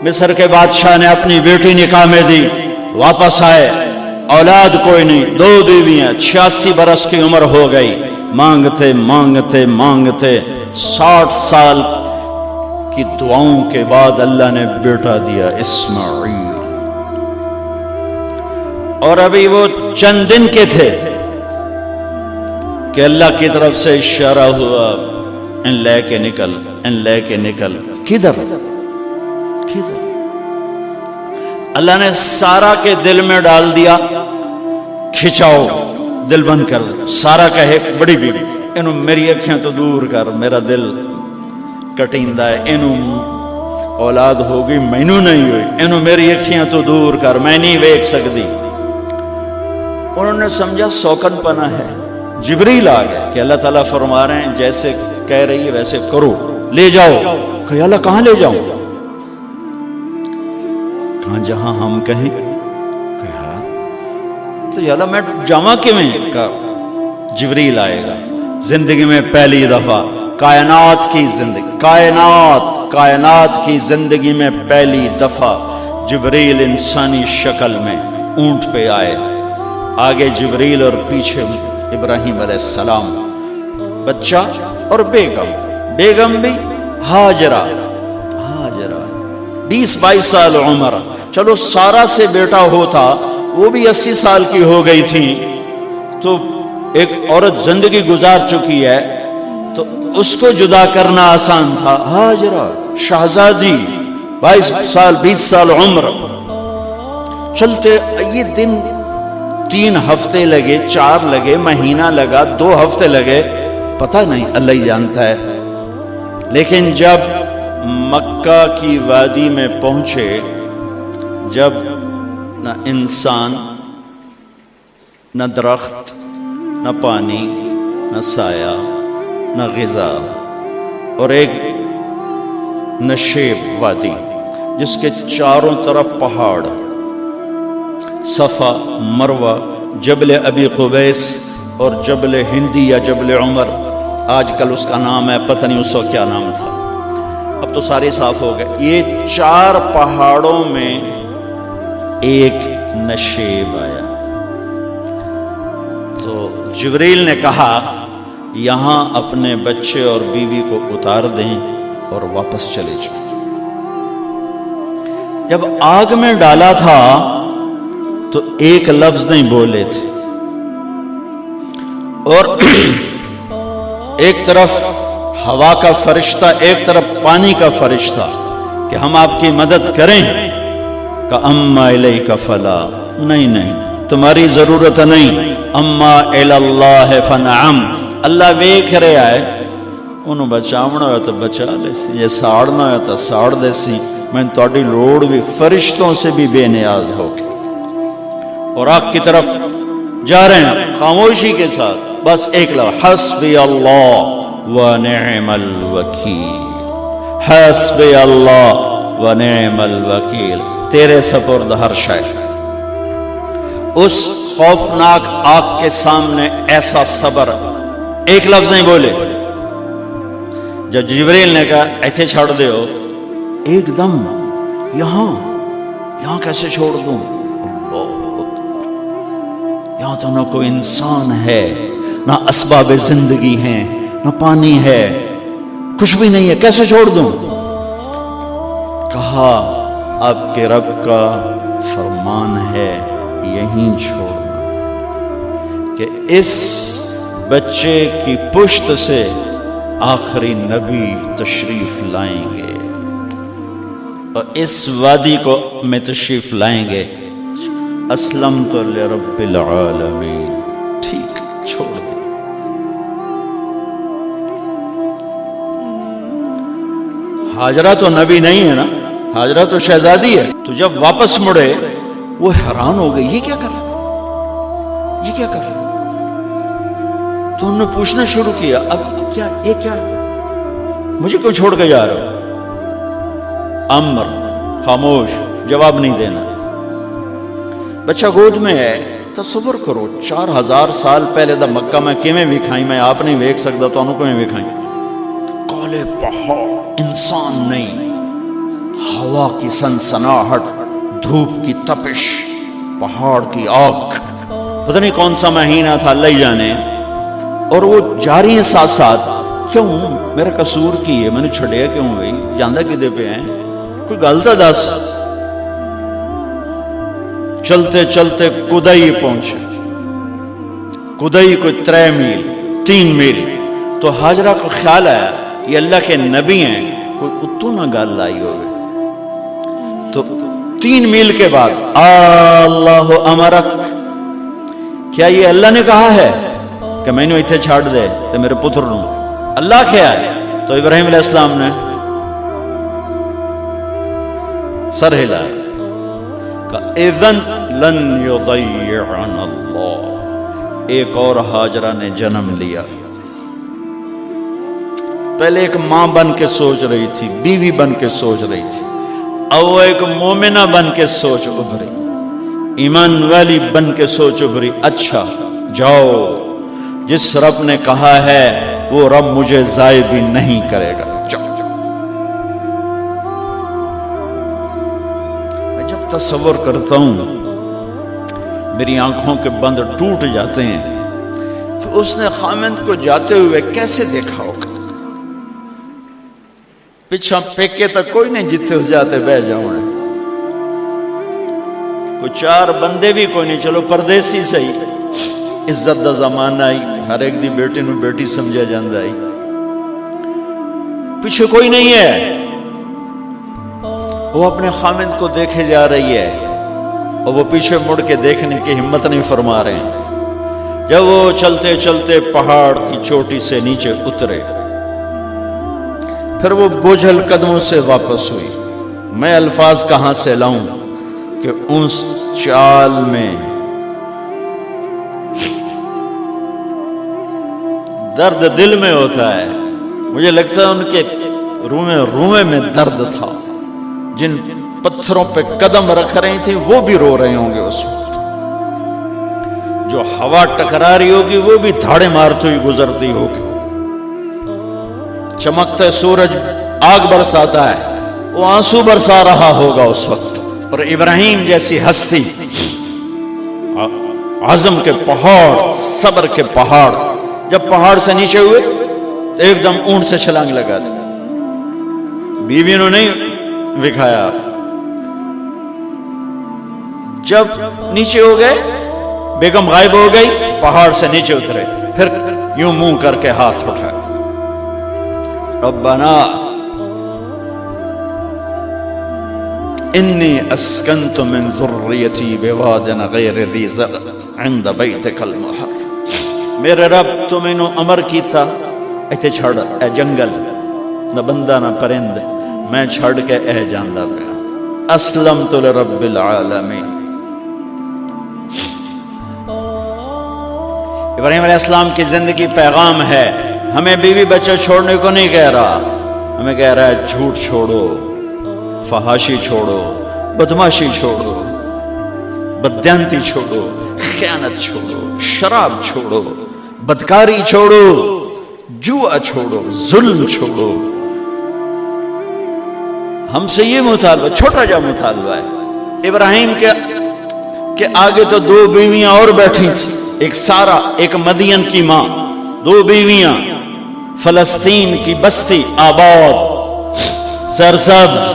مصر کے بادشاہ نے اپنی بیٹی نکاح میں دی، واپس آئے، اولاد کوئی نہیں، 2 بیویاں، 86 برس کی عمر ہو گئی، مانگتے مانگتے مانگتے 60 سال کی دعاؤں کے بعد اللہ نے بیٹا دیا، اسماعیل۔ اور ابھی وہ چند دن کے تھے کہ اللہ کی طرف سے اشارہ ہوا، ان لے کے نکل، ان لے کے نکل۔ کدھر؟ کدھر؟ اللہ نے سارا کے دل میں ڈال دیا، کھچاؤ، دل بند کر۔ سارا کہے بڑی بیوی، انہوں میری اکھیاں تو دور کر، میرا دل کٹیندہ ہے، انہوں اولاد ہوگی مینوں نہیں ہوئی، انہوں میری اکھیاں تو دور کر، میں نہیں ویکھ سکتی۔ انہوں نے سمجھا سوکن پنا ہے۔ جبریل آ گئے کہ اللہ تعالیٰ فرما رہے ہیں جیسے کہہ رہی ہے ویسے کرو، لے جاؤ۔ کہ اللہ کہاں لے جاؤں؟ کہاں جہاں ہم کہیں۔ تو اللہ میں جامع کیویں؟ کہا جبریل آئے گا زندگی میں پہلی دفعہ، کائنات کی زندگی، کائنات کی زندگی میں پہلی دفعہ جبریل انسانی شکل میں اونٹ پہ آئے، آگے جبریل اور پیچھے ابراہیم علیہ السلام، بچہ اور بیگم بھی ہاجرہ 20-22 سال عمر۔ چلو سارا سے بیٹا ہوتا، وہ بھی 80 سال کی ہو گئی تھی، تو ایک عورت زندگی گزار چکی ہے تو اس کو جدا کرنا آسان تھا۔ ہاجرہ شہزادی 22 سال 20 سال عمر، چلتے یہ دن 3 ہفتے لگے، 4 لگے، مہینہ لگا، 2 ہفتے لگے، پتہ نہیں، اللہ ہی جانتا ہے۔ لیکن جب مکہ کی وادی میں پہنچے، جب نہ انسان، نہ درخت، نہ پانی، نہ سایہ، نہ غذا، اور ایک نشیب وادی جس کے چاروں طرف پہاڑ، صفا، مروہ، جبل ابی قبیس اور جبل ہندی یا جبل عمر، آج کل اس کا نام ہے، پتہ نہیں اس وقت کیا نام تھا، اب تو سارے صاف ہو گئے۔ یہ 4 پہاڑوں میں ایک نشیب آیا، تو جبریل نے کہا یہاں اپنے بچے اور بیوی کو اتار دیں اور واپس چلے جائیں۔ جب آگ میں ڈالا تھا تو ایک لفظ نہیں بولے تھے، اور ایک طرف ہوا کا فرشتہ، ایک طرف پانی کا فرشتہ کہ ہم آپ کی مدد کریں، کہ اما الیک فلا، نہیں تمہاری ضرورت نہیں، اما اللہ فنعم، اللہ ویکھ رہا ہے، انہوں بچاونا ہوا تو بچا لے سی، یہ ساڑنا ہوا تو ساڑ دے سی، میں تہاڈی لوڑ بھی فرشتوں سے بھی بے نیاز ہو کے۔ اور آگ کی طرف جا رہے ہیں خاموشی کے ساتھ، بس ایک لفظ، حسبی اللہ ونعم الوکیل، حسبی اللہ ونعم الوکیل، تیرے سپرد ہر شے۔ اس خوفناک آگ کے سامنے ایسا صبر، ایک لفظ نہیں بولے۔ جب جبریل نے کہا ایتھے چھوڑ دے ہو، ایک دم یہاں کیسے چھوڑ دوں؟ یہاں تو نہ کوئی انسان ہے، نہ اسباب زندگی ہیں، نہ پانی ہے، کچھ بھی نہیں ہے، کیسے چھوڑ دوں؟ کہا آپ کے رب کا فرمان ہے یہیں چھوڑنا، کہ اس بچے کی پشت سے آخری نبی تشریف لائیں گے اور اس وادی کو میں تشریف لائیں گے۔ اسلمت لرب العالمین، ٹھیک چھوڑ دے۔ ہاجرہ تو نبی نہیں ہے نا، ہاجرہ تو شہزادی ہے۔ تو جب واپس مڑے وہ حیران ہو گئی، یہ کیا کر رہا، یہ کیا کر رہا؟ تو انہوں نے پوچھنا شروع کیا، اب کیا، یہ کیا، مجھے کیوں چھوڑ کے جا رہا ہو؟ امر، خاموش، جواب نہیں دینا۔ بچہ گود میں ہے، تصور کرو 4000 سال پہلے دا مکہ میں کیویں وکھائی، میں آپ نہیں ویکھ سکتا تو انہوں کیویں وکھائی؟ کالے پہاڑ، انسان نہیں، ہوا کی سنسناہٹ، دھوپ کی تپش، پہاڑ کی آگ، پتہ نہیں کون سا مہینہ تھا اللہ ہی جانے، اور وہ جاری ہیں ساتھ ساتھ. کیوں میرا قصور کی ہے، میں نے چھڑیا کیوں بھائی، جاندہ کدے پہ ہیں، کوئی غلطہ دس. چلتے چلتے کدئی پہنچے. کدئی کوئی 3 میل 3 میل. تو ہاجرہ کو خیال آیا یہ اللہ کے نبی ہیں، کوئی اتو نہ گال لائی ہوئے. تو 3 میل کے بعد اللہ امرک، کیا یہ اللہ نے کہا ہے کہ میں نے اتنے چھاڑ دے تو میرے پتر نو اللہ کیا ہے؟ تو ابراہیم علیہ السلام نے سر ہلا کہ اذن لن یضیعن اللہ. ایک اور ہاجرہ نے جنم لیا. پہلے ایک ماں بن کے سوچ رہی تھی، بیوی بن کے سوچ رہی تھی، اب وہ ایک مومنہ بن کے سوچ ابھری، ایمان والی بن کے سوچ ابھری. اچھا جاؤ، جس رب نے کہا ہے وہ رب مجھے ضائع بھی نہیں کرے گا. جاؤ. میں جب تصور کرتا ہوں میری آنکھوں کے بند ٹوٹ جاتے ہیں کہ اس نے خامند کو جاتے ہوئے کیسے دیکھا ہوگا. پیچھا پیکے تک کوئی نہیں جتے ہو جاتے بہ جاؤں، کوئی 4 بندے بھی کوئی نہیں، چلو پردیسی صحیح، عزت دا زمانہ آئی، ہر ایک دی بیٹی نو بیٹی سمجھا جاندہ آئی، پیچھے کوئی نہیں ہے. وہ اپنے خامند کو دیکھے جا رہی ہے اور وہ پیچھے مڑ کے دیکھنے کی ہمت نہیں فرما رہے ہیں. جب وہ چلتے چلتے پہاڑ کی چوٹی سے نیچے اترے، پھر وہ بوجھل قدموں سے واپس ہوئی. میں الفاظ کہاں سے لاؤں کہ اس چال میں درد دل میں ہوتا ہے. مجھے لگتا ہے ان کے روئے میں درد تھا. جن پتھروں پہ قدم رکھ رہی تھی وہ بھی رو رہے ہوں گے اس وقت. جو ہوا ٹکرا رہی ہوگی وہ بھی دھاڑے مارتی ہوئی گزرتی ہوگی. چمکتا سورج آگ برساتا ہے، وہ آنسو برسا رہا ہوگا اس وقت. اور ابراہیم جیسی ہستی، عزم کے پہاڑ، صبر کے پہاڑ، جب پہاڑ سے نیچے ہوئے تو ایک دم اونٹ سے چھلانگ لگا تھا. بیوی نے نہیں دکھایا. جب نیچے ہو گئے، بیگم غائب ہو گئی، پہاڑ سے نیچے اترے، پھر یوں منہ کر کے ہاتھ اٹھائے، ربنا انی اسکنت من ذریتی بواد غیر ذی زرع عند بیتک المحرم. میرے رب تو میں نے امر کیتا ایتھے چھڑ، اے جنگل، نہ بندہ نہ پرند، میں چھڑ کے اے جاندہ پہ اسلمت لرب العالمین. ابراہیم علیہ السلام کی زندگی پیغام ہے. ہمیں بیوی بچے چھوڑنے کو نہیں کہہ رہا، ہمیں کہہ رہا ہے جھوٹ چھوڑو، فحاشی چھوڑو، بدماشی چھوڑو، بددیانتی چھوڑو، خیانت چھوڑو، شراب چھوڑو، بدکاری چھوڑو، جوا چھوڑو، ظلم چھوڑو. ہم سے یہ مطالبہ، چھوٹا جا مطالبہ ہے. ابراہیم کے آگے تو 2 بیویاں اور بیٹھی تھی، ایک سارا، ایک مدین کی ماں، 2 بیویاں. فلسطین کی بستی آباد، سرسبز.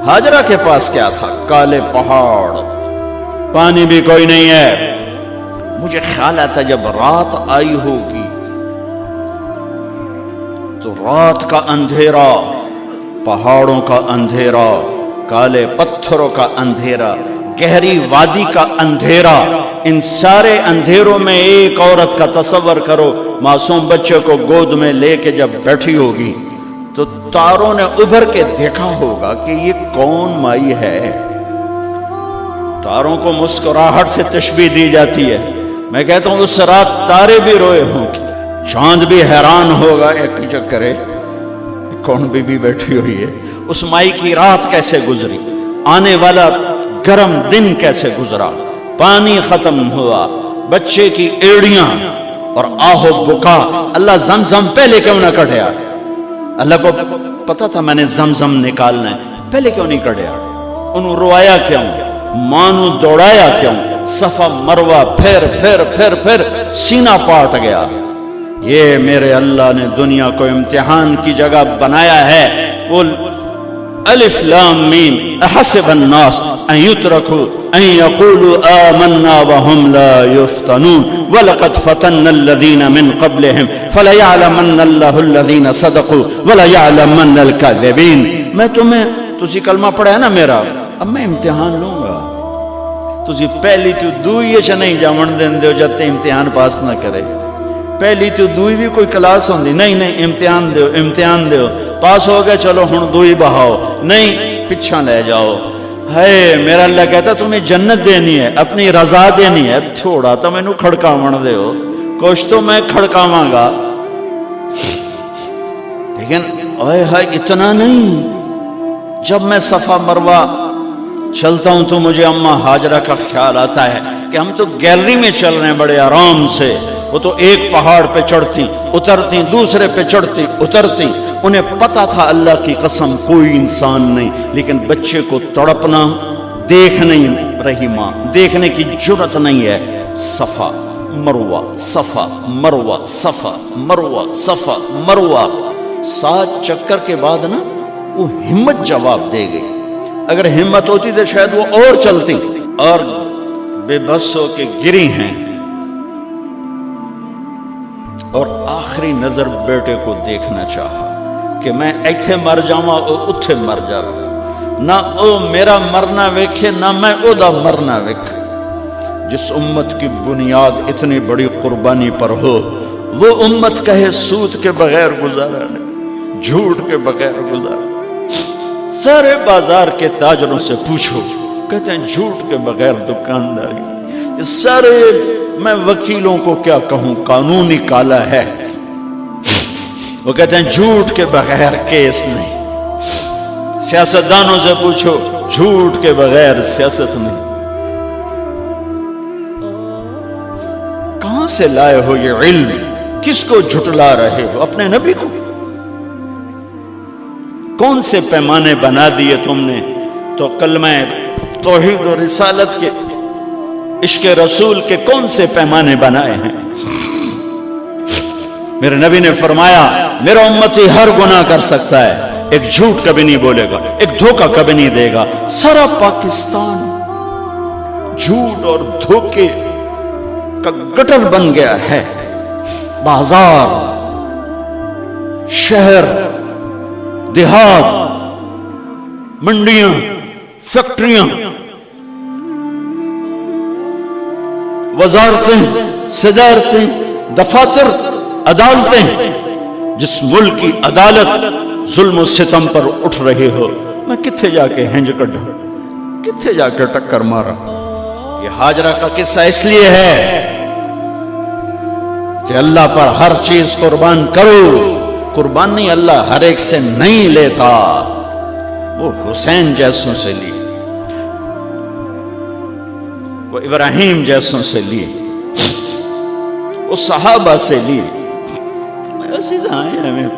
ہاجرہ کے پاس کیا تھا؟ کالے پہاڑ، پانی بھی کوئی نہیں ہے. مجھے خیال آتا جب رات آئی ہوگی تو رات کا اندھیرا، پہاڑوں کا اندھیرا، کالے پتھروں کا اندھیرا، گہری وادی کا اندھیرا، ان سارے اندھیروں میں ایک عورت کا تصور کرو، معصوم بچے کو گود میں لے کے جب بیٹھی ہوگی تو تاروں نے ابھر کے دیکھا ہوگا کہ یہ کون مائی ہے. تاروں کو مسکراہٹ سے تشبیہ دی جاتی ہے. میں کہتا ہوں اس رات تارے بھی روئے ہوں گے، چاند بھی حیران ہوگا، ایک چکرے کون بی بی بیٹھی ہوئی ہے. اس مائی کی رات کیسے گزری، آنے والا گرم دن کیسے گزرا، پانی ختم ہوا، بچے کی ایڑیاں اور آہو بکا. اللہ زمزم پہلے کیوں نہ کٹیا؟ اللہ کو پتا تھا میں نے زمزم نکالنا ہے. پہلے کیوں نہیں کڑیا؟ انہوں روایا کیوں؟ ماں نو دوڑایا کیوں؟ صفا مروا پھر سینہ پاٹ گیا۔ یہ میرے اللہ نے دنیا کو امتحان کی جگہ بنایا ہے۔ وہ الف لام میم احسب الناس ان يتركوا ان يقولوا آمنا وهم لا يفتنون ولقد فتنا الذين من قبلهم فليعلمن الله الذين صدقوا وليعلمن الكاذبين۔ میں تمہیں تسی کلمہ پڑھا ہے نا میرا، اب میں امتحان لوں گا۔ تسی پہلی تو دوئی چ نہیں جاون دین دیو جب تے امتحان پاس نہ کرے۔ پہلی تو دوئی بھی کوئی کلاس ہوندی نہیں، امتحان دیو پاس ہو گئے چلو ہن دوئی بہاؤ، نہیں پچھا لے جاؤ۔ ہے میرا اللہ کہتا تمہیں جنت دینی ہے، اپنی رضا دینی ہے، تھوڑا تو میں نو کھڑکاون دیو، کچھ تو میں کھڑکاواں گا، لیکن اوئے ہائے اتنا نہیں۔ جب میں صفا مروہ چلتا ہوں تو مجھے اماں ہاجرہ کا خیال آتا ہے کہ ہم تو گیلری میں چل رہے ہیں بڑے آرام سے، وہ تو ایک پہاڑ پہ چڑھتی اترتی، دوسرے پہ چڑھتی اترتی، انہیں پتا تھا اللہ کی قسم کوئی انسان نہیں، لیکن بچے کو تڑپنا دیکھ نہیں رہی ماں، دیکھنے کی جرت نہیں ہے۔ صفا مروہ صفا مروہ صفا مروہ صفا مروہ، 7 چکر کے بعد نا وہ ہمت جواب دے گئی۔ اگر ہمت ہوتی تو شاید وہ اور چلتی، اور بے بس ہو کے گری ہیں، اور آخری نظر بیٹے کو دیکھنا چاہا کہ میں ایتھے مر جاواں او اتھے مر جاواں، نہ او میرا مرنا ویکھے نہ میں او دا مرنا ویکھ۔ جس امت کی بنیاد اتنی بڑی قربانی پر ہو، وہ امت کہے سود کے بغیر گزارا نہیں، جھوٹ کے بغیر گزارا۔ سارے بازار کے تاجروں سے پوچھو، کہتے ہیں جھوٹ کے بغیر دکانداری۔ سارے میں وکیلوں کو کیا کہوں، قانون ہی کالا ہے، وہ کہتے ہیں جھوٹ کے بغیر کیس نہیں۔ سیاستدانوں سے پوچھو، جھوٹ کے بغیر سیاست نہیں۔ کہاں سے لائے ہو یہ علم؟ کس کو جھٹلا رہے ہو؟ اپنے نبی کو؟ کون سے پیمانے بنا دیے تم نے؟ تو کلمہ توحید و رسالت کے، عشق رسول کے کون سے پیمانے بنائے ہیں؟ میرے نبی نے فرمایا میرا امتی ہر گناہ کر سکتا ہے، ایک جھوٹ کبھی نہیں بولے گا، ایک دھوکہ کبھی نہیں دے گا۔ سارا پاکستان جھوٹ اور دھوکے کا گٹر بن گیا ہے۔ بازار، شہر، دیہات، منڈیاں، فیکٹریاں، وزارتیں، صدارتیں، دفاتر، عدالتیں، جس ملک کی عدالت ظلم و ستم پر اٹھ رہے ہو، میں کتھے جا کے ہنج کڈھا، کتھے جا کے ٹکر مارا؟ یہ ہاجرہ کا قصہ اس لیے ہے کہ اللہ پر ہر چیز قربان کرو۔ قربان نہیں، اللہ ہر ایک سے نہیں لیتا، وہ حسین جیسوں سے لی، وہ ابراہیم جیسوں سے لی، وہ صحابہ سے لی۔ ایسی آئے ہمیں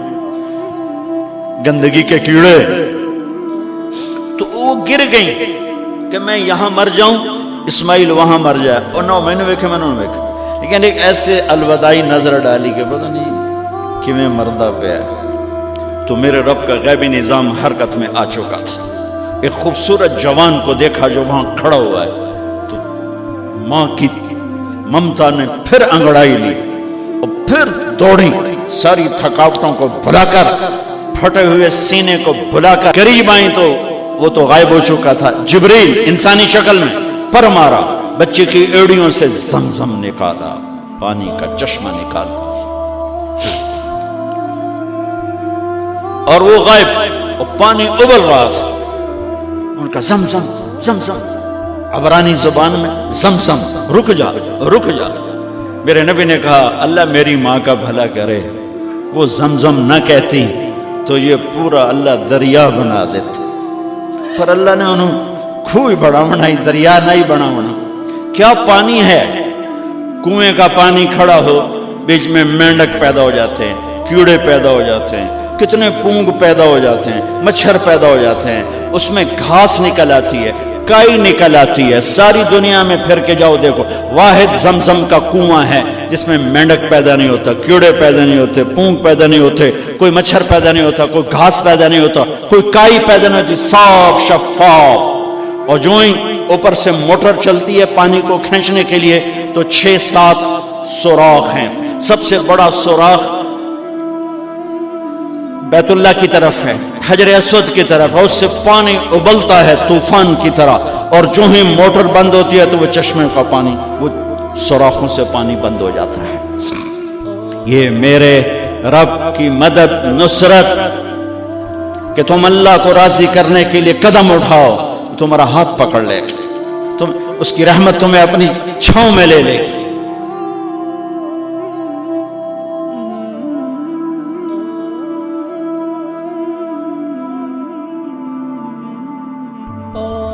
گندگی کے کیڑے، تو وہ گر گئیں کہ میں یہاں مر جاؤں، اسماعیل وہاں مر جائے، اور نو میں نے ویکھے میں نے ویکھے، لیکن ایک ایسے الوداعی نظر ڈالی کہ پتہ نہیں کہ میں مردہ پہ ہے۔ تو میرے رب کا غیبی نظام حرکت میں آ چکا تھا۔ ایک خوبصورت جوان کو دیکھا جو وہاں کھڑا ہوا ہے، تو ماں کی ممتا نے پھر انگڑائی لی اور پھر دوڑی، ساری تھکاوٹوں کو بھلا کر، پھٹے ہوئے سینے کو بھلا کر قریب آئیں تو وہ تو غائب ہو چکا تھا۔ جبریل انسانی شکل میں پر مارا، بچے کی ایڑیوں سے زمزم نکالا، پانی کا چشمہ نکالا، اور وہ غائب، اور پانی ابل رہا تھا۔ ان کا زمزم زمزم، عبرانی زبان میں زمزم، رک جا رک جا۔ میرے نبی نے کہا اللہ میری ماں کا بھلا کرے، وہ زمزم نہ کہتی تو یہ پورا اللہ دریا بنا دیتا، پر اللہ نے انہوں کھوئی بڑا بنائی، دریا نہیں بنا بنا۔ کیا پانی ہے؟ کنویں کا پانی کھڑا ہو، بیچ میں مینڈک پیدا ہو جاتے ہیں، کیڑے پیدا ہو جاتے ہیں، کتنے پونگ پیدا ہو جاتے ہیں، مچھر پیدا ہو جاتے ہیں، اس میں گھاس نکل آتی ہے، کائی نکل آتی ہے، ساری دنیا میں پھر کے جاؤ دیکھو، واحد زمزم کا کنواں ہے جس میں مینڈک پیدا نہیں ہوتا، کیڑے پیدا نہیں ہوتے، پونگ پیدا نہیں ہوتے، کوئی مچھر پیدا نہیں ہوتا، کوئی گھاس پیدا نہیں ہوتا، کوئی کائی پیدا نہیں ہوتی، صاف شفاف. اور جو ہی اوپر سے موٹر چلتی ہے پانی کو کھینچنے کے لیے تو 6-7 سوراخ ہیں. سب سے بڑا سوراخ بیت اللہ کی طرف ہے، حجر اسود کی طرف ہے، اس سے پانی ابلتا ہے طوفان کی طرح، اور جو ہی موٹر بند ہوتی ہے تو وہ چشمے کا پانی، وہ سوراخوں سے پانی بند ہو جاتا ہے. یہ میرے رب کی مدد، نصرت، کہ تم اللہ کو راضی کرنے کے لیے قدم اٹھاؤ، تمہارا ہاتھ پکڑ لے گی، تم اس کی رحمت تمہیں اپنی چھاؤں میں لے لے گی. Oh